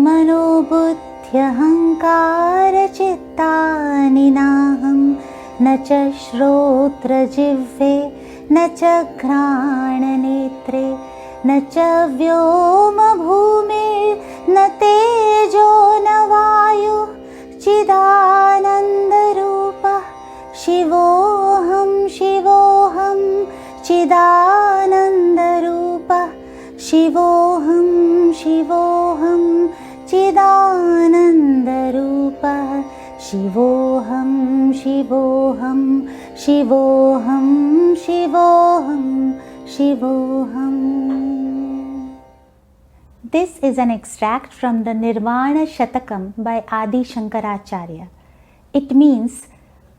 मनोबुद्ध्यहङ्कारचित्तानि नाहं न च श्रोत्रजिह्वे न च घ्राणनेत्रे न च व्योमभूमिर्न तेजो न वायुः चिदानन्दरूपः शिवोऽहं शिवोऽहं चिदानन्दरूपः शिवोऽहं शिवोऽहं चिदानन्दरूपः शिवोऽहं शिवोऽहं शिवोऽहं शिवोऽहं शिवोऽहं. This is an extract from the Nirvana Shatakam by Adi Shankaracharya. It means,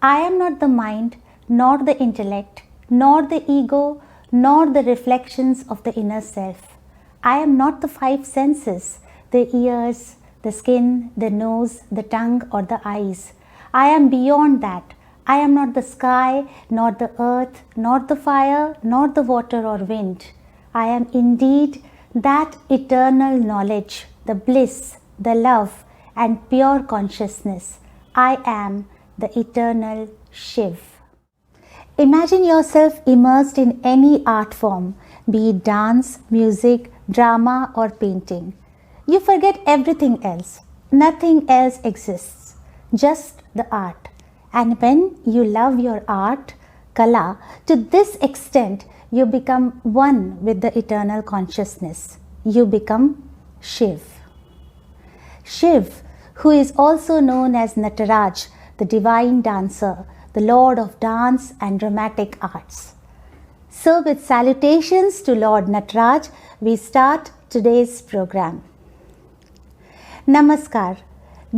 I am not the mind, nor the intellect, nor the ego, nor the reflections of the inner self. I am not the five senses, the ears, the skin, the nose, the tongue, or the eyes. I am beyond that. I am not the sky, nor the earth, nor the fire, nor the water or wind. I am indeed that eternal knowledge, the bliss, the love, and pure consciousness. I am the eternal Shiv. Imagine yourself immersed in any art form, be it dance, music, drama, or painting. You forget everything else. Nothing else exists, just the art. And when you love your art, Kala, to this extent, you become one with the eternal consciousness. You become Shiv. Shiv, who is also known as Nataraj, the divine dancer, the lord of dance and dramatic arts. So with salutations to Lord Nataraj, we start today's program. Namaskar.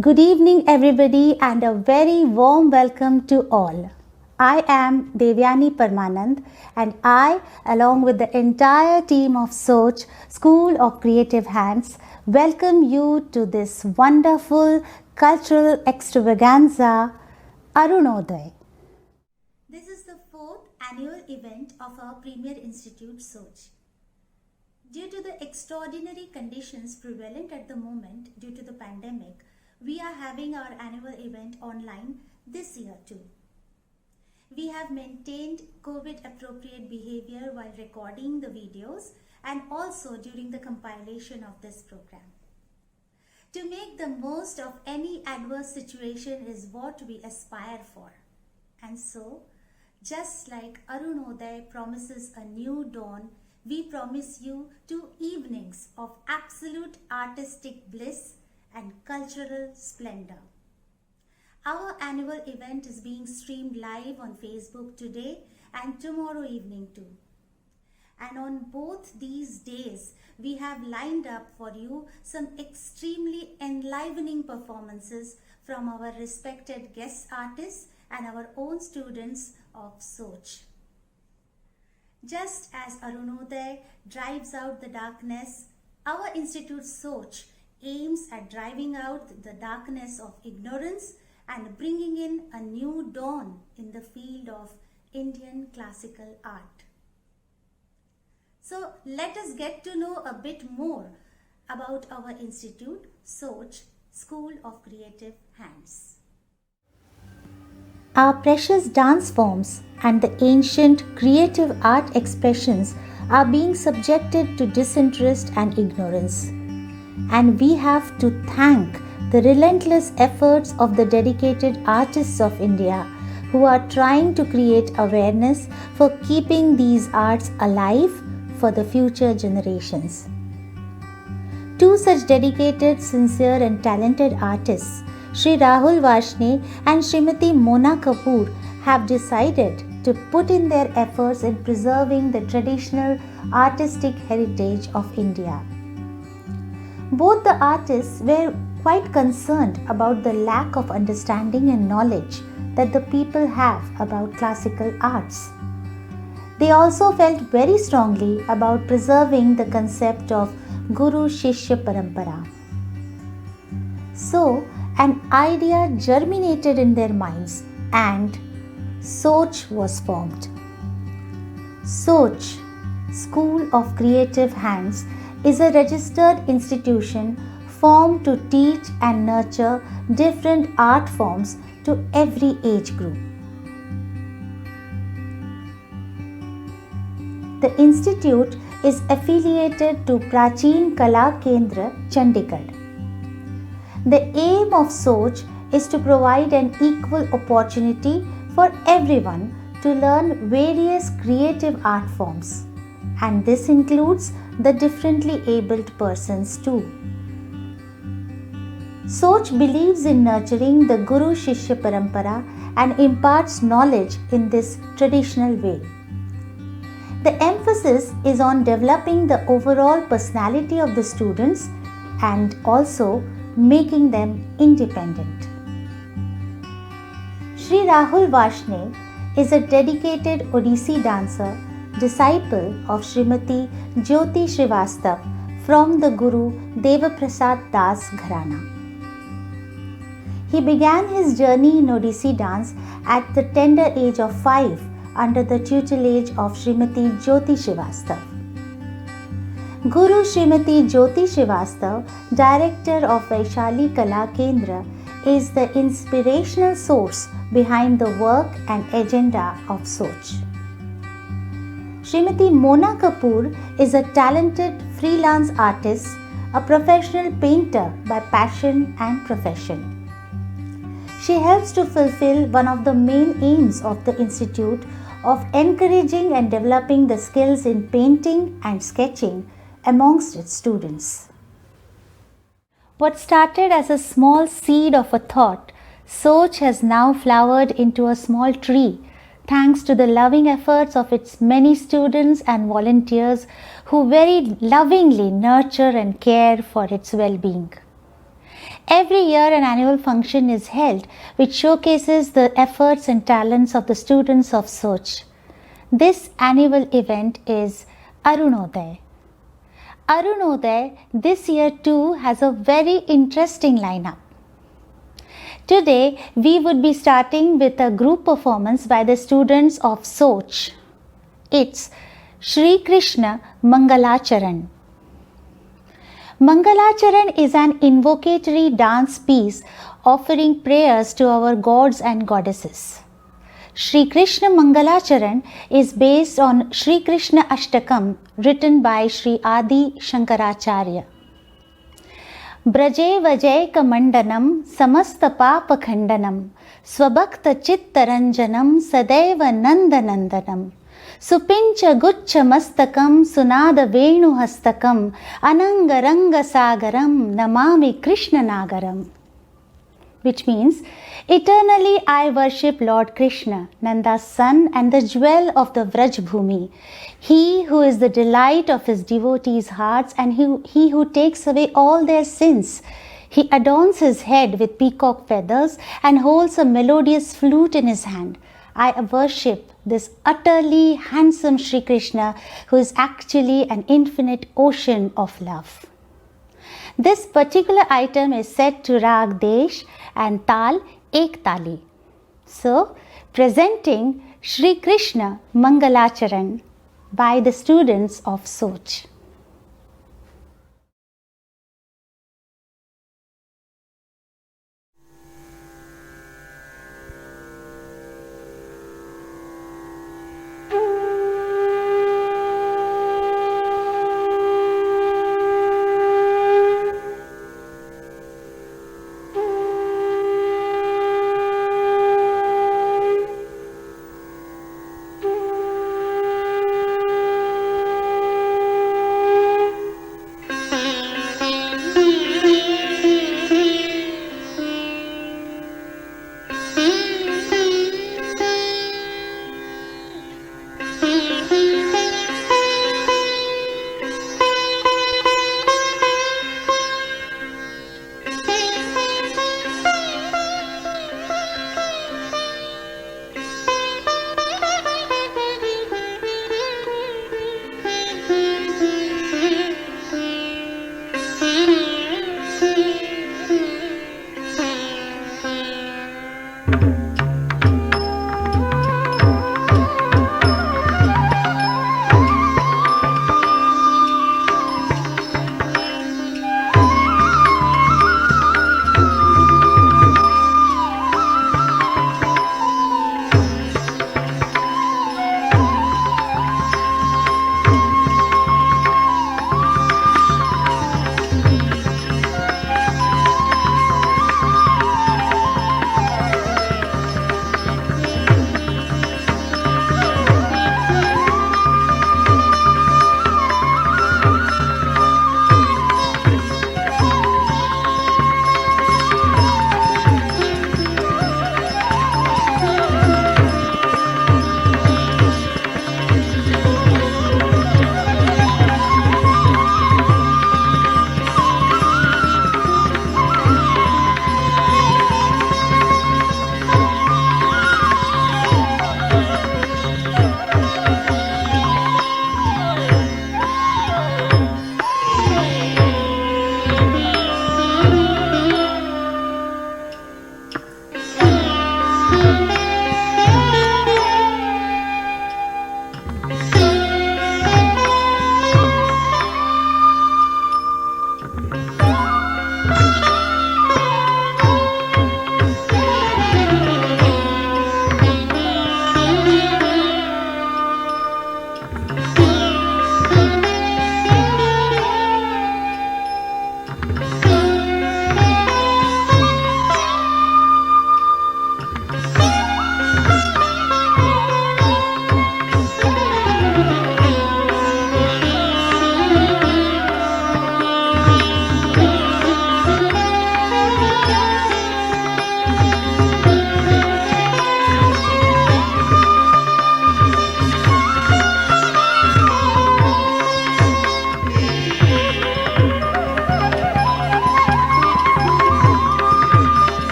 Good evening everybody and a very warm welcome to all. I am Devyani Parmanand and I, along with the entire team of SOCH, School of Creative Hands, welcome you to this wonderful cultural extravaganza, Arunodaya. This is the fourth annual event of our premier institute, SOCH. Due to the extraordinary conditions prevalent at the moment due to the pandemic, we are having our annual event online this year too. We have maintained COVID appropriate behavior while recording the videos and also during the compilation of this program. To make the most of any adverse situation is what we aspire for. And so, just like Arunodaya promises a new dawn, we promise you 2 evenings of absolute artistic bliss and cultural splendor. Our annual event is being streamed live on Facebook today and tomorrow evening too. And on both these days, we have lined up for you some extremely enlivening performances from our respected guest artists and our own students of SOCH. Just as Arunodaya drives out the darkness, our institute SOCH aims at driving out the darkness of ignorance and bringing in a new dawn in the field of Indian classical art. So let us get to know a bit more about our institute, SOCH, School of Creative Hands. Our precious dance forms and the ancient creative art expressions are being subjected to disinterest and ignorance. And we have to thank the relentless efforts of the dedicated artists of India who are trying to create awareness for keeping these arts alive for the future generations. 2 such dedicated, sincere and talented artists, Shri.Rahul Varshney and Srimati Mona Kapoor, have decided to put in their efforts in preserving the traditional artistic heritage of India. Both the artists were quite concerned about the lack of understanding and knowledge that the people have about classical arts. They also felt very strongly about preserving the concept of Guru Shishya Parampara. So, an idea germinated in their minds and SOCH was formed. SOCH, School of Creative Hands, is a registered institution formed to teach and nurture different art forms to every age group. The institute is affiliated to Prachin Kala Kendra, Chandigarh. The aim of SOCH is to provide an equal opportunity for everyone to learn various creative art forms, and this includes the differently abled persons too. SOCH believes in nurturing the Guru Shishya Parampara and imparts knowledge in this traditional way. The emphasis is on developing the overall personality of the students and also making them independent. Shri.Rahul Varshney is a dedicated Odissi dancer, disciple of Srimati Jyoti Srivastav from the Guru Devaprasad Das Gharana. He began his journey in Odissi dance at the tender age of 5 under the tutelage of Srimati Jyoti Srivastav. Guru Srimati Jyoti Srivastav, director of Vaishali Kala Kendra, is the inspirational source behind the work and agenda of SOCH. Srimati Mona Kapoor is a talented freelance artist, a professional painter by passion and profession. She helps to fulfill one of the main aims of the institute of encouraging and developing the skills in painting and sketching amongst its students. What started as a small seed of a thought, SOCH has now flowered into a small tree thanks to the loving efforts of its many students and volunteers who very lovingly nurture and care for its well-being. Every year an annual function is held which showcases the efforts and talents of the students of SOCH. This annual event is Arunodaya. Arunodaya this year too has a very interesting lineup. Today we would be starting with a group performance by the students of SOCH. It's Shri Krishna Mangalacharan. Mangalacharan is an invocatory dance piece offering prayers to our gods and goddesses. Shri Krishna Mangalacharan is based on Shri Krishna Ashtakam written by Shri Adi Shankaracharya. Braje Vajayka Mandanam Samasta Papa Khandanam Swabhakta Chittaranjanam Sadaiva Nandanandanam Supincha Gucha Mastakam Sunada Venu Hastakam Anangaranga Sagaram Namami Krishna Nagaram, which means, eternally I worship Lord Krishna, Nanda's son and the jewel of the Vraj Bhumi, he who is the delight of his devotees' hearts and he who takes away all their sins. He adorns his head with peacock feathers and holds a melodious flute in his hand. I worship this utterly handsome Shri Krishna who is actually an infinite ocean of love. This particular item is set to Rag Desh and Tal Ek Tali. So, presenting Shri Krishna Mangalacharan by the students of SOCH.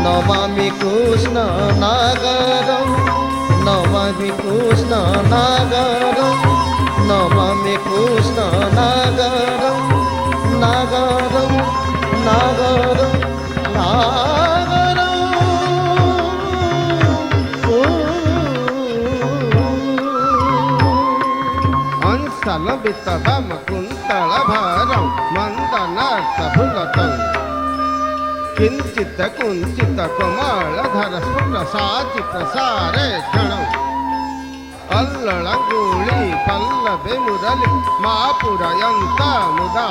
Namami Krishna नागरं Namami Krishna नागरं Namami Krishna नागरं नागरं नागरं नागरं अंसलवितभं कुन्तलभारं मन्दनार्थभुलतं किंचित कुंचित कमलधर स्फुटसाचि प्रसारे क्षणम् अल्लळगूळी पल्लवे मुरली मापुरयन्त मुदा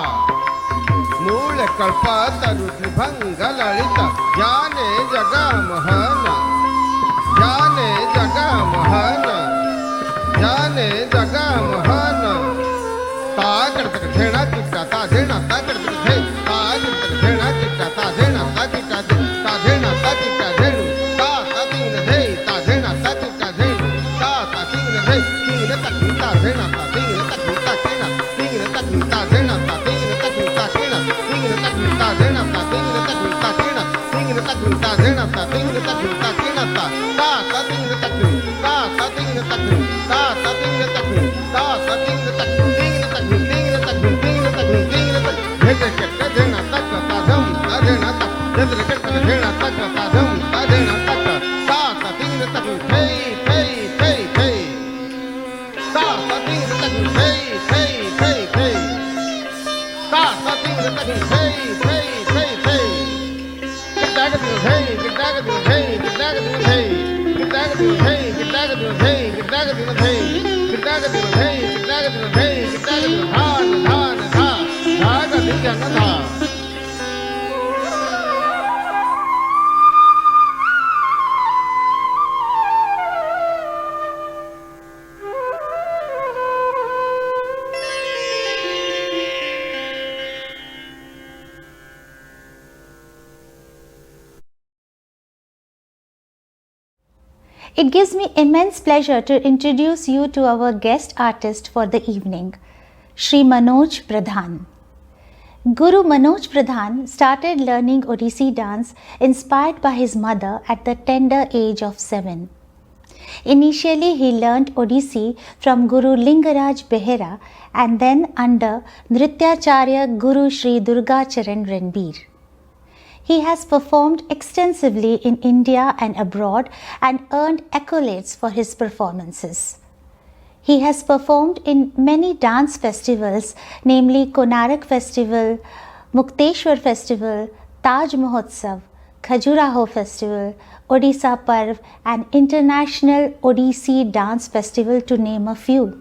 मूलकल्पतरुभङ्गललित ज्ञाने जगमोहन ज्ञाने जगमोहन ज्ञाने जगमोहन तागडतक धेणा चिट्टा ता धेणा तागडतक धे तागडतक धेणा चिट्टा ता धेणा तागिट्टा ता धेणा तागिट्टा धेणु ता तातिंग धे ता धेणा तागिट्टा धेणु ता तातिंग धे तिंग तागिट्टा धेणा ता तिंग तागिट्टा केना तिंग तागिट्टा धेणा ता तिंग तागिट्टा केना तिंग तागिट्टा धेणा ता तिंग तागिट्टा केना तिंग तागिट्टा धेणा ता तिंग तागिट्टा केना ता तातिंग तागिट्टा ता तातिंग तागिट्टा ता तातिंग तागिट्टा ता तातिंग तागिट्टा It gives me immense pleasure to introduce you to our guest artist for the evening, Shri Manoj Pradhan. Guru Manoj Pradhan started learning Odissi dance inspired by his mother at the tender age of 7. Initially, he learnt Odissi from Guru Lingaraj Behera and then under Nrityacharya Guru Sh.Durga Charan Ranbir. He has performed extensively in India and abroad and earned accolades for his performances. He has performed in many dance festivals, namely Konark Festival, Mukteshwar Festival, Taj Mahotsav, Khajuraho Festival, Odisha Parv and International Odissi Dance Festival to name a few.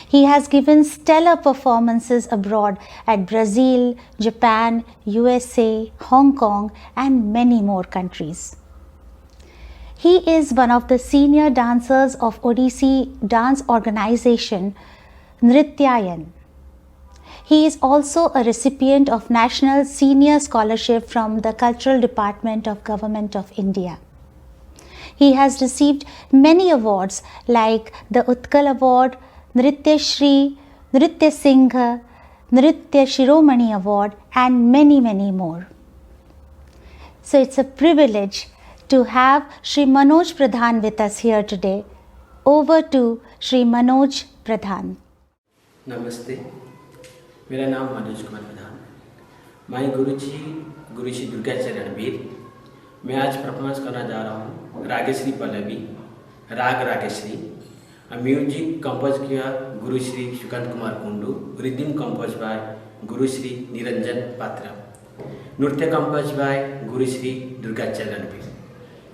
He has given stellar performances abroad at Brazil, Japan, USA, Hong Kong and many more countries. He is one of the senior dancers of Odissi dance organization Nrityayan. He is also a recipient of National Senior Scholarship from the Cultural Department of Government of India. He has received many awards like the Utkal Award, Nritya Shri, Nritya Singha, Nritya Shiromani Award and many more. So it's a privilege to have Shri Manoj Pradhan with us here today. Over to Shri Manoj Pradhan. नमस्ते, मेरा नाम मनोज कुमार प्रधान। मैं गुरु श.दुर्गा चरण रणबीर। मैं आज performance करना जा रहा हूँ रागेश्री पल्लवी, राग रागेश्री। म्यूजिक कंपोज किया Guru Shri Sukant Kumar Kundu, rhythm compose by Guru Shri Niranjan Patra, नृत्य कंपोज बाय गुरु श्री दुर्गा चरण रणबीर।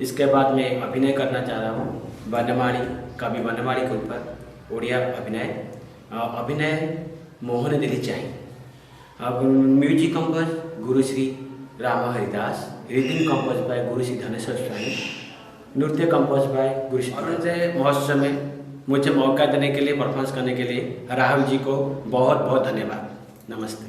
इसके बाद मैं अभिनय करना चाह रहा हूँ वनमाली, कवि वनमाली के ऊपर ओडिया अभिनय मोहन दिली चाहिए। अब music compose Guru Shri Ram Haridas, rhythm compose by Guru Shri Dhaneshwar स्वामी, नृत्य कंपोज बाय गुरु श्री। अरुणोदय महोत्सव में मुझे मौका देने के लिए, परफॉर्मेंस करने के लिए राहुल जी को बहुत बहुत धन्यवाद। नमस्ते।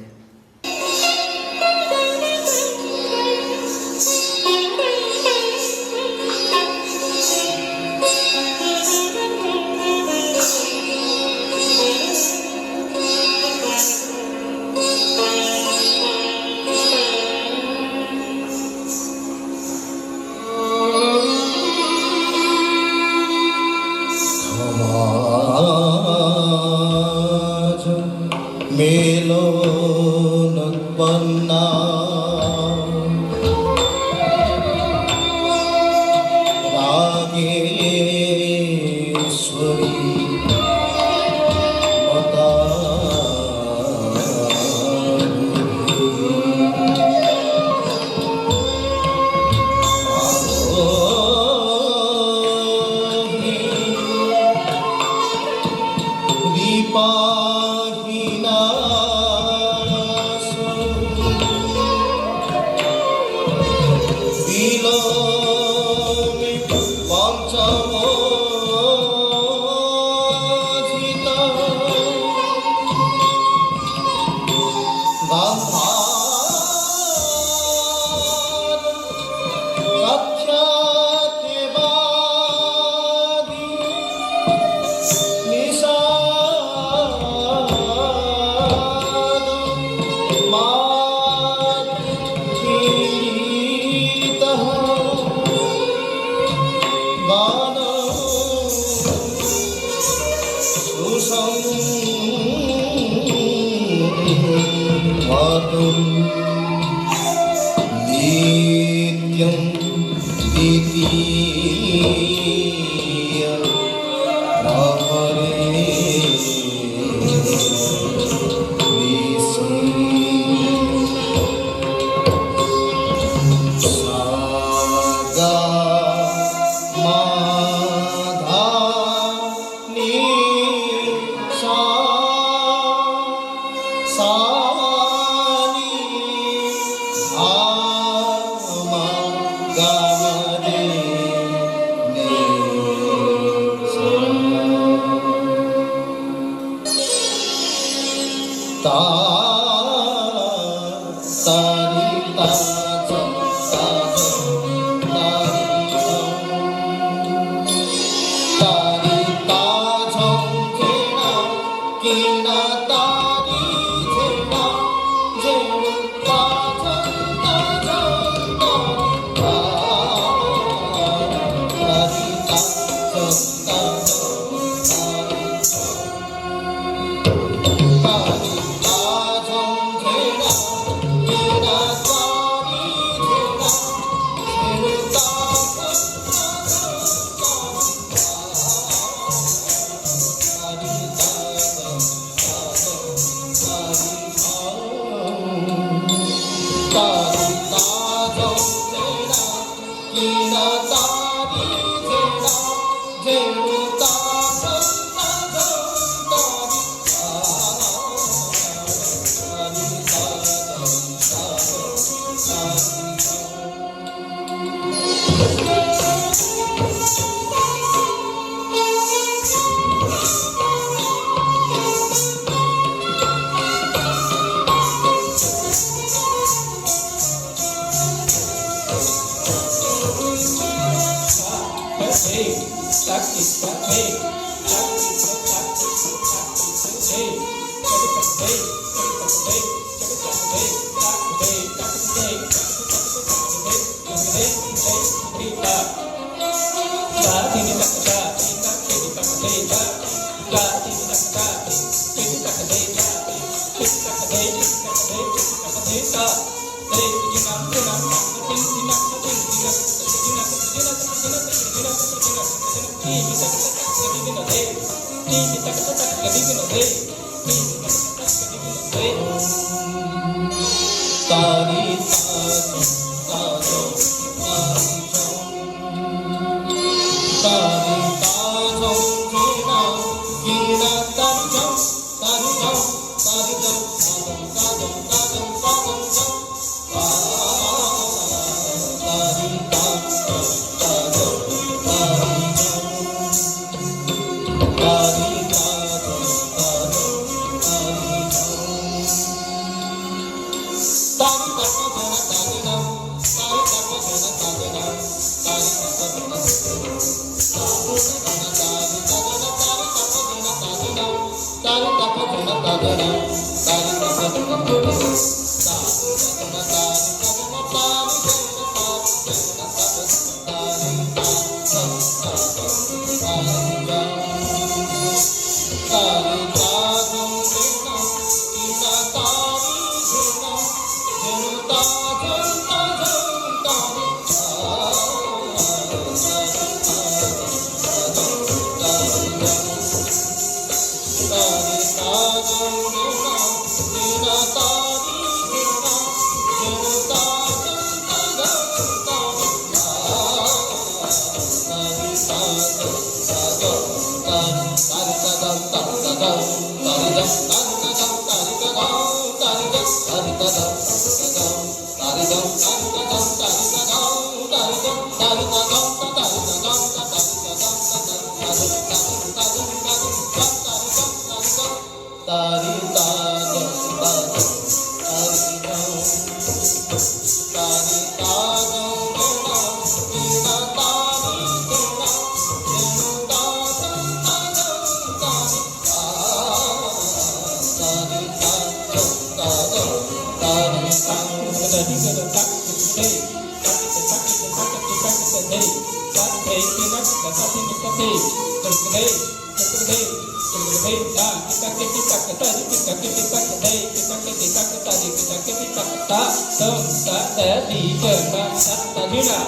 Kita ta tâm ta te di cha ta ta di na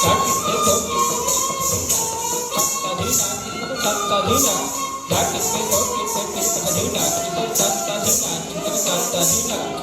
ta ki te to ki ta di na ta di na ta ki te to ki te ta di na ta di na ta di na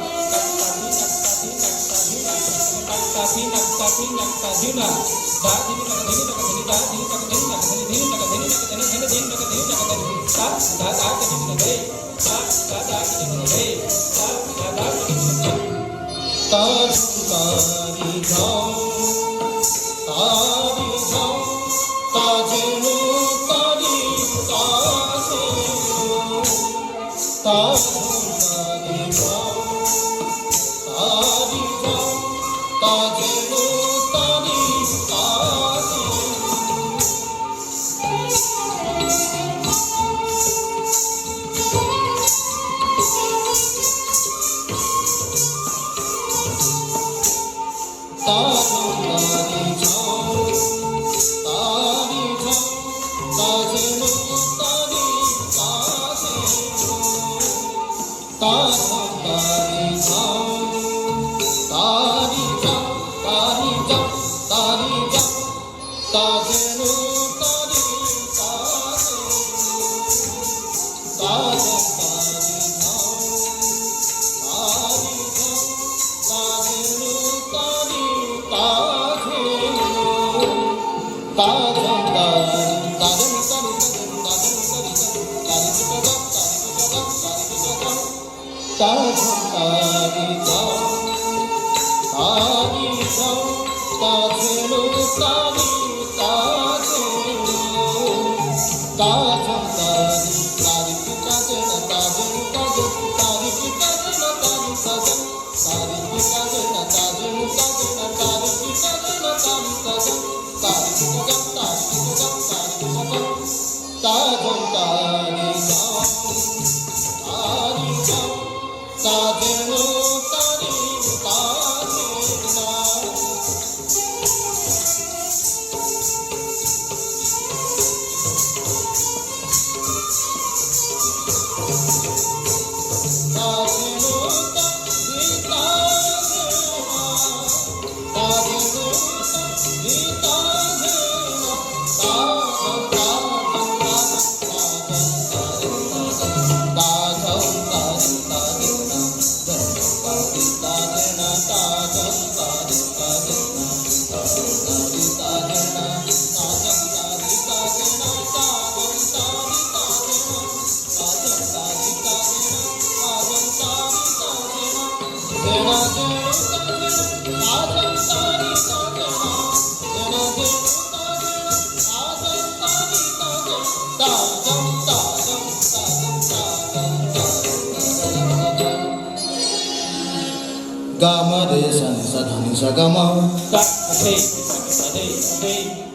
Sagama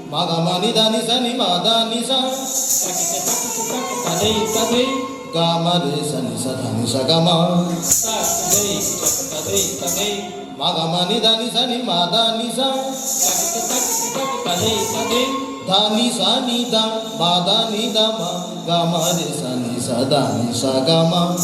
Magamani Dani Sani Madani Sa Gama de Sani Sadhani Sagama Magamani Dani Sani Madani Sa Dhani Sani Da Madani Dama Gama de Sani Sadhani Sagama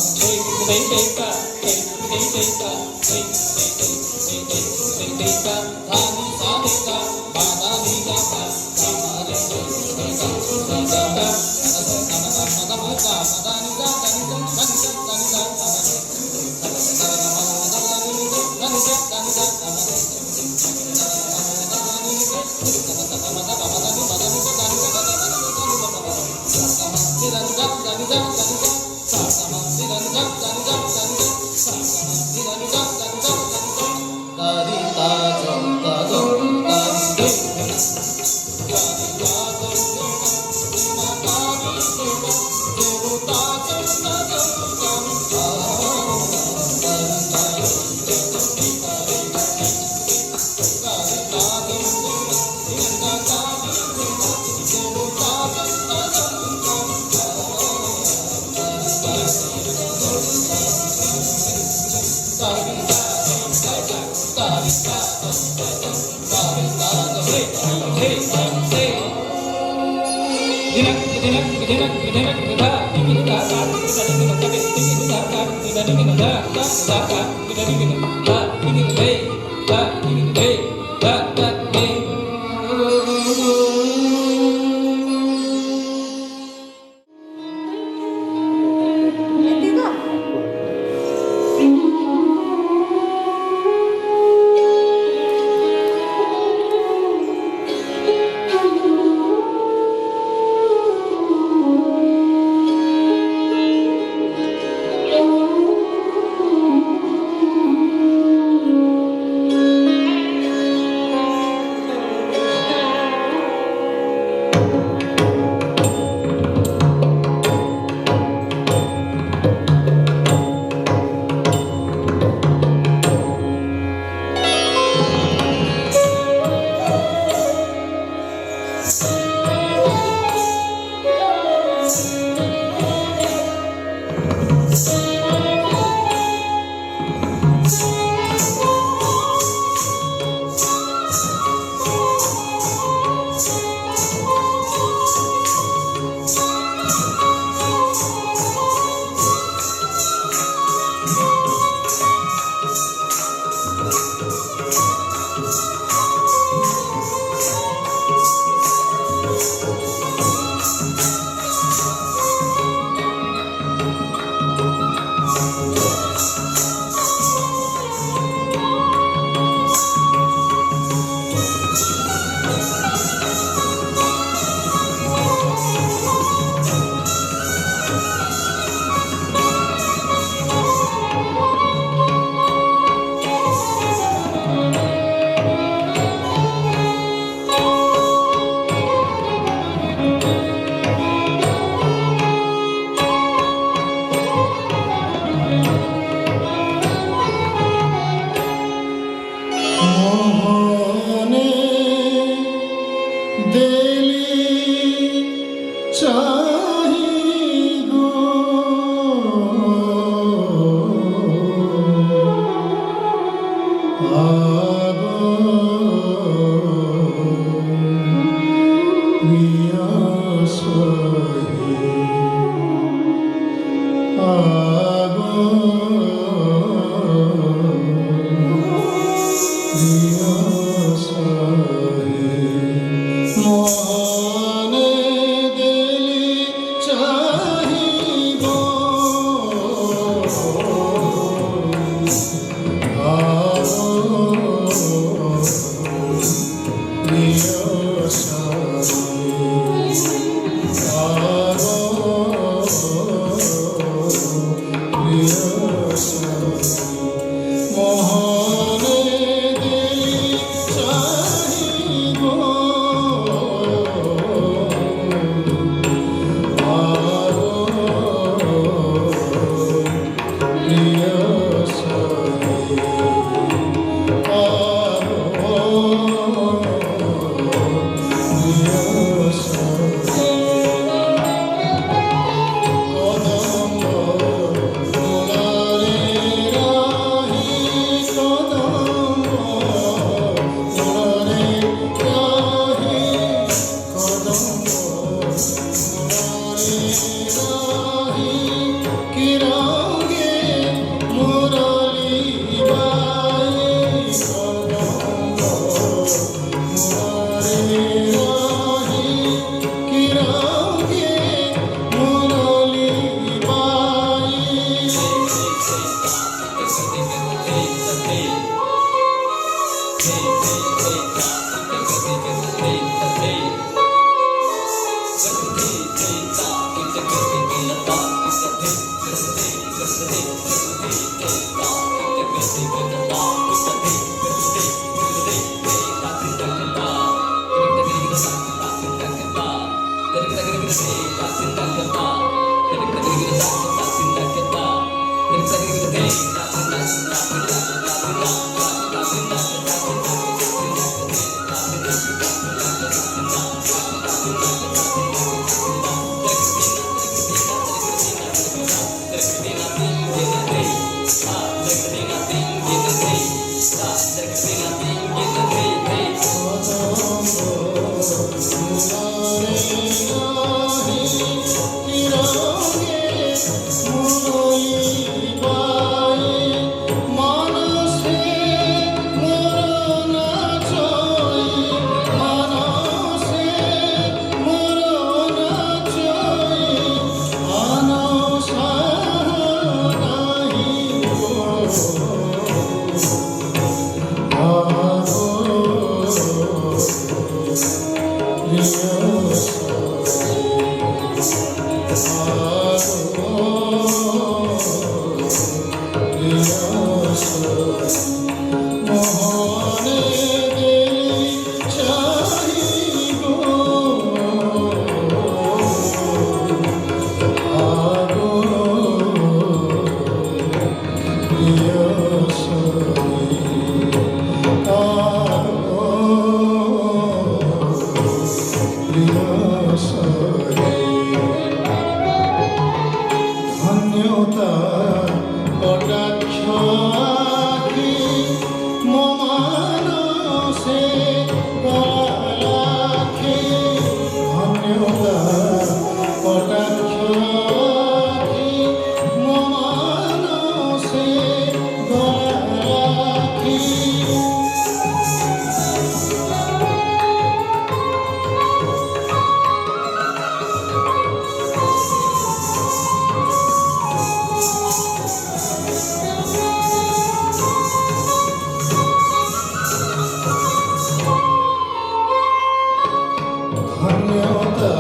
ধন্যতা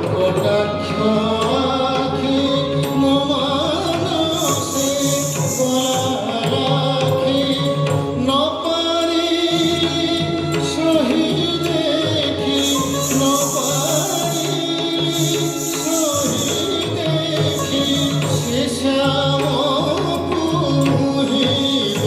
কটাক্ষ আখি মমানসে রাখি নপারি সহি দেখি নপারি সহি দেখি শেষাম পুহিব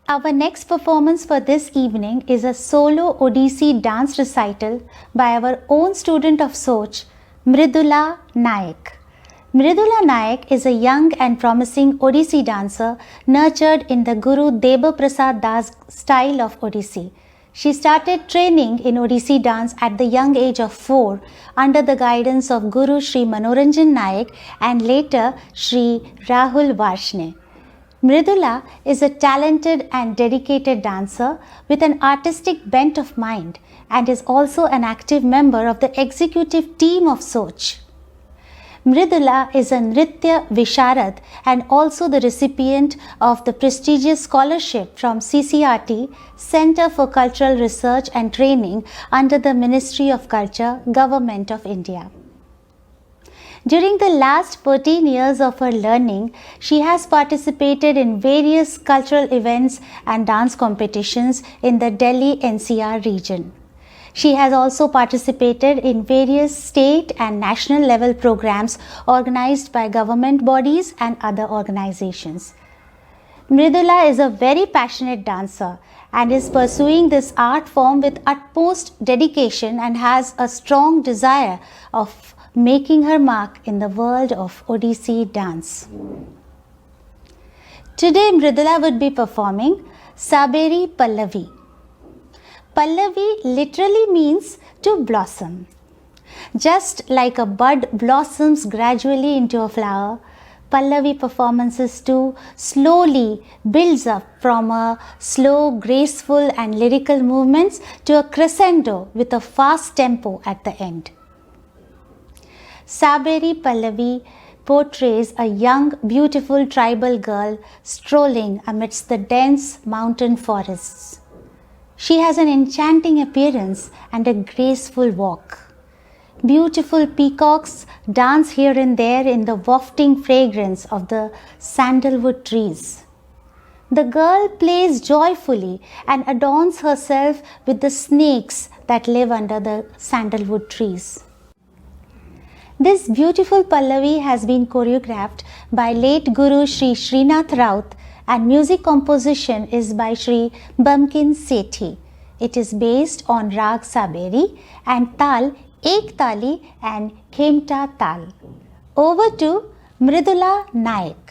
Our next performance for this evening is a solo Odissi dance recital by our own student of SOCH, Mridula Naik. Mridula Naik is a young and promising Odissi dancer nurtured in the Guru Deva Prasad Das style of Odissi. She started training in Odissi dance at the young age of 4 under the guidance of Guru Shri Manoranjan Naik and later Shri Rahul Varshney. Mridula is a talented and dedicated dancer with an artistic bent of mind and is also an active member of the executive team of SOCH. Mridula is a Nritya Visharad and also the recipient of the prestigious scholarship from CCRT, Centre for Cultural Research and Training under the Ministry of Culture, Government of India. During the last 14 years of her learning, she has participated in various cultural events and dance competitions in the Delhi NCR region. She has also participated in various state and national level programs organized by government bodies and other organizations. Mridula is a very passionate dancer and is pursuing this art form with utmost dedication and has a strong desire of making her mark in the world of Odissi dance. Today Mridula would be performing Saberi Pallavi. Pallavi literally means to blossom. Just like a bud blossoms gradually into a flower, Pallavi performances too slowly builds up from a slow, graceful and lyrical movements to a crescendo with a fast tempo at the end. Saberi Pallavi portrays a young, beautiful tribal girl strolling amidst the dense mountain forests. She has an enchanting appearance and a graceful walk. Beautiful peacocks dance here and there in the wafting fragrance of the sandalwood trees. The girl plays joyfully and adorns herself with the snakes that live under the sandalwood trees. This beautiful Pallavi has been choreographed by late Guru Shri Srinath Raut and music composition is by Shri Bamkin Sethi. It is based on Rag Saberi and Tal Ek Tali and Khemta Tal. Over to Mridula Naik.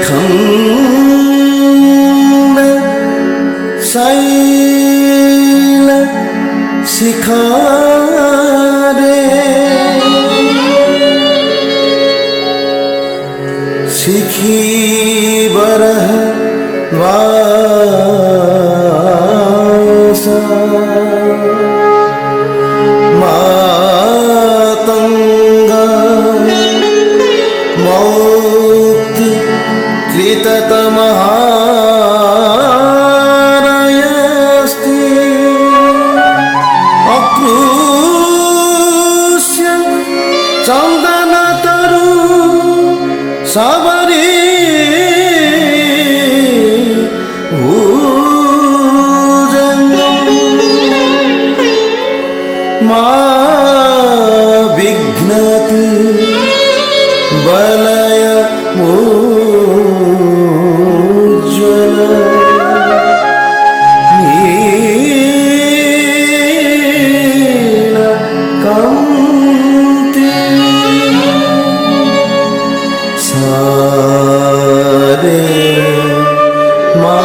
Come Shikhare शिखी बरह वासा मातंगा मौक्ति कृततमहारयस्ति अकृष्य चन्दनतरु सबरी मा विघ्नति बलय उज्ज्वल नीलकान्ति सारे मा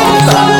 Take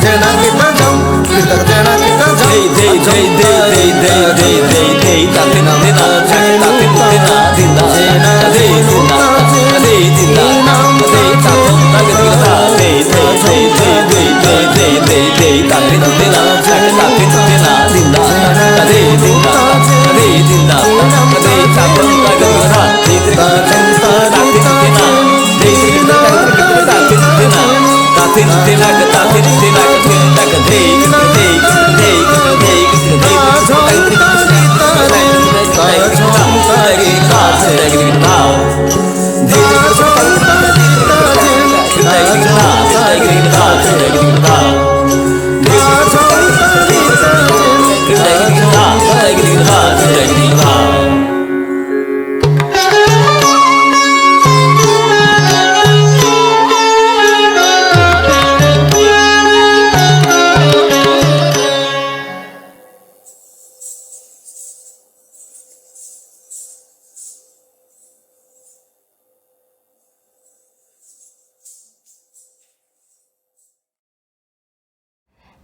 jena kita jam kita jena kita jam dei dei dei dei dei dei dei dei ta tina tina ta tina tina tina jena dei tina dei tina dei ta tina tina dei dei dei dei dei dei dei dei ta tina tina ta tina tina tina dei tina dei tina dei ta tina tina dei tina ta tina tina dei tina ta tina tina tatin tilak tatin tilak tilak dei dei dei dei dei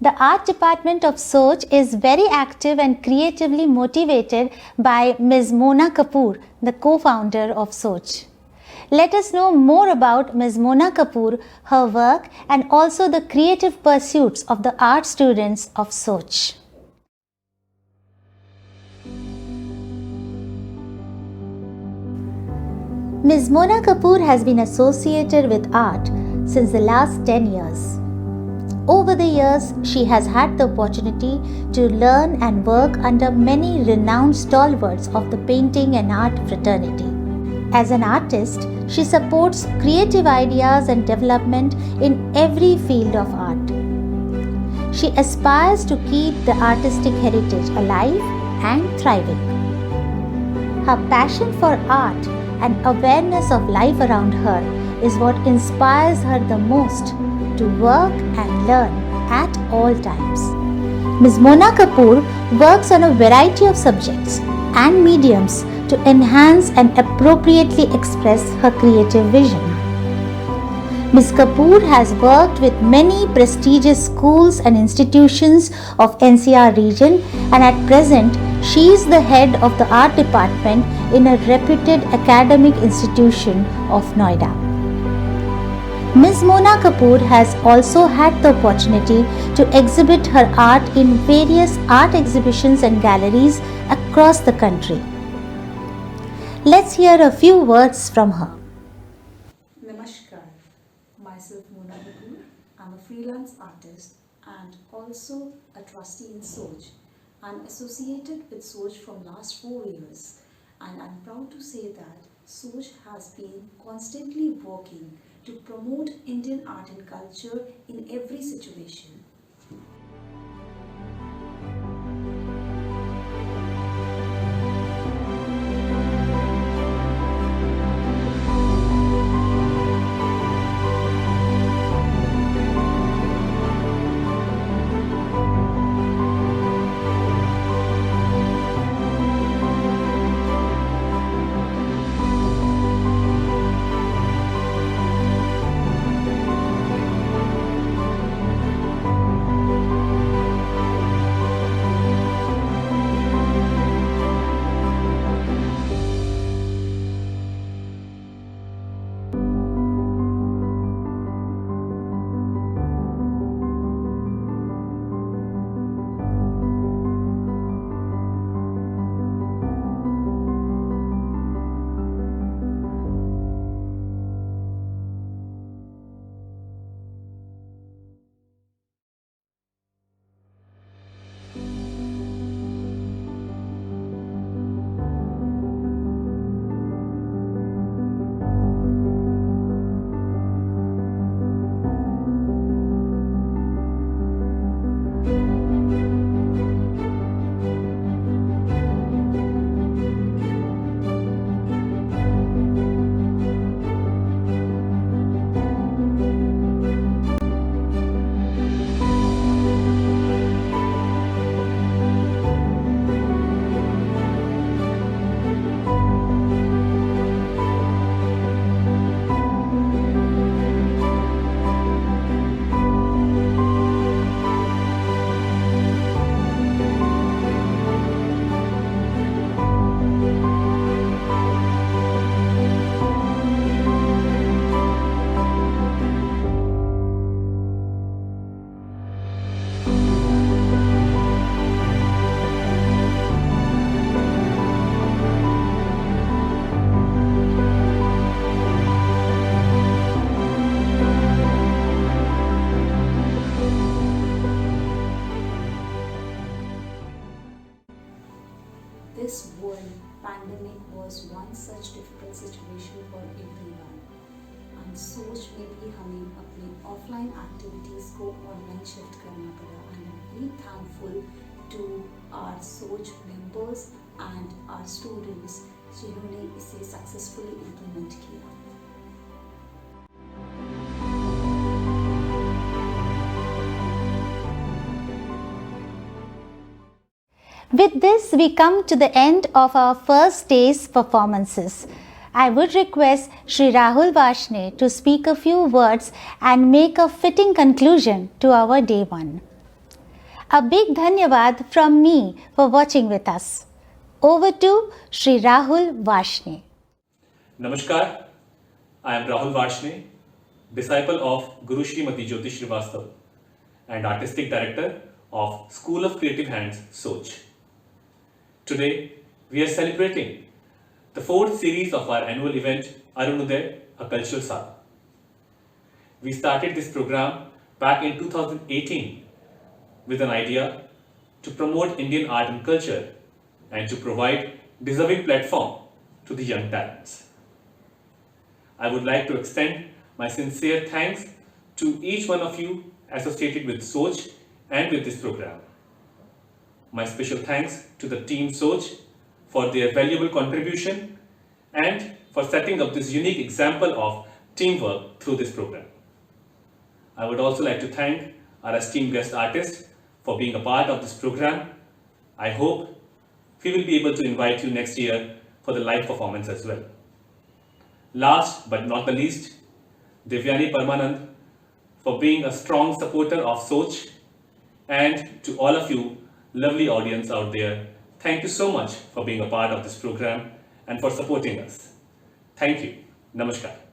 The art department of SOCH is very active and creatively motivated by Ms. Mona Kapoor, the co-founder of SOCH. Let us know more about Ms. Mona Kapoor, her work, and also the creative pursuits of the art students of SOCH. Ms. Mona Kapoor has been associated with art since the last 10 years. Over the years, she has had the opportunity to learn and work under many renowned stalwarts of the painting and art fraternity. As an artist, she supports creative ideas and development in every field of art. She aspires to keep the artistic heritage alive and thriving. Her passion for art and awareness of life around her is what inspires her the most to work and learn at all times. Ms. Mona Kapoor works on a variety of subjects and mediums to enhance and appropriately express her creative vision. Ms. Kapoor has worked with many prestigious schools and institutions of NCR region, and at present she is the head of the art department in a reputed academic institution of Noida. Ms. Mona Kapoor has also had the opportunity to exhibit her art in various art exhibitions and galleries across the country. Let's hear a few words from her. Namaskar. Myself Mona Kapoor. I'm a freelance artist and also a trustee in SOCH. I'm associated with SOCH from last 4 years, and I'm proud to say that SOCH has been constantly working to promote Indian art and culture in every situation. was one such difficult situation for everyone. And सोच में भी हमें अपने offline activities को online shift करना पड़ा. And I'm really thankful to our सोच members and our students जिन्होंने इसे सक्सेसफुली इम्प्लीमेंट किया. With this, we come to the end of our first day's performances. I would request Shri Rahul Varshney to speak a few words and make a fitting conclusion to our day one. A big dhanyavad from me for watching with us. Over to Shri Rahul Varshney. Namaskar, I am Rahul Varshney, disciple of Guru Srimati Jyoti Srivastava and Artistic Director of School of Creative Hands, SOCH. Today, we are celebrating the 4th series of our annual event, Arunodaya, a cultural saga. We started this program back in 2018 with an idea to promote Indian art and culture and to provide deserving platform to the young talents. I would like to extend my sincere thanks to each one of you associated with SOCH and with this program. My special thanks to the team SOCH for their valuable contribution and for setting up this unique example of teamwork through this program. I would also like to thank our esteemed guest artists for being a part of this program. I hope we will be able to invite you next year for the live performance as well. Last but not the least, Devyani Parmanand for being a strong supporter of SOCH, and to all of you lovely audience out there, thank you so much for being a part of this program and for supporting us. Thank you. Namaskar.